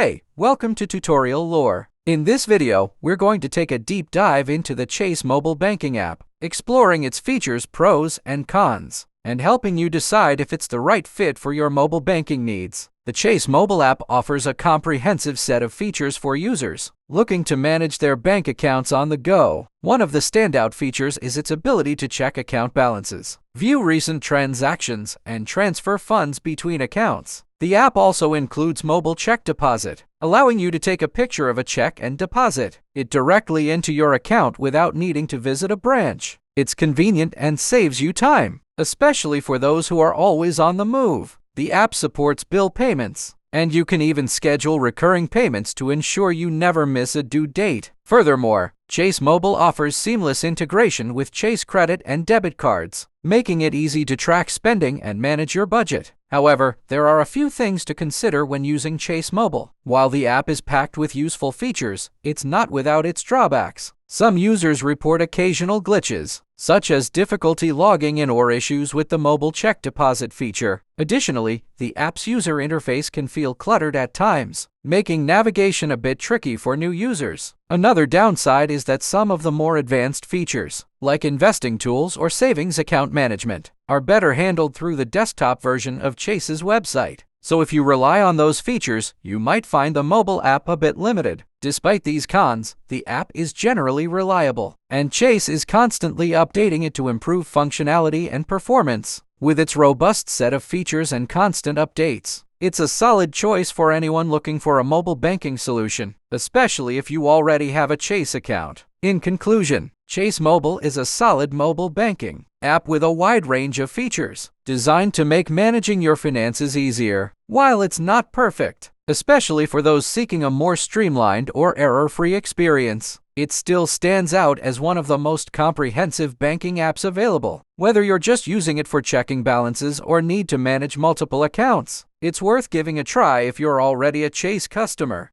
Hey, welcome to Tutorial Lore. In this video, we're going to take a deep dive into the Chase mobile banking app, exploring its features, pros, and cons, and helping you decide if it's the right fit for your mobile banking needs. The Chase mobile app offers a comprehensive set of features for users looking to manage their bank accounts on the go. One of the standout features is its ability to check account balances, view recent transactions, and transfer funds between accounts. The app also includes mobile check deposit, allowing you to take a picture of a check and deposit it directly into your account without needing to visit a branch. It's convenient and saves you time, especially for those who are always on the move. The app supports bill payments, and you can even schedule recurring payments to ensure you never miss a due date. Furthermore, Chase Mobile offers seamless integration with Chase credit and debit cards, making it easy to track spending and manage your budget. However, there are a few things to consider when using Chase Mobile. While the app is packed with useful features, it's not without its drawbacks. Some users report occasional glitches, such as difficulty logging in or issues with the mobile check deposit feature. Additionally, the app's user interface can feel cluttered at times, making navigation a bit tricky for new users. Another downside is that some of the more advanced features, like investing tools or savings account management, are better handled through the desktop version of Chase's website. So if you rely on those features, you might find the mobile app a bit limited. Despite these cons, the app is generally reliable, and Chase is constantly updating it to improve functionality and performance. With its robust set of features and constant updates, it's a solid choice for anyone looking for a mobile banking solution, especially if you already have a Chase account. In conclusion, Chase Mobile is a solid mobile banking app with a wide range of features, designed to make managing your finances easier. While it's not perfect, especially for those seeking a more streamlined or error-free experience, it still stands out as one of the most comprehensive banking apps available. Whether you're just using it for checking balances or need to manage multiple accounts, it's worth giving a try if you're already a Chase customer.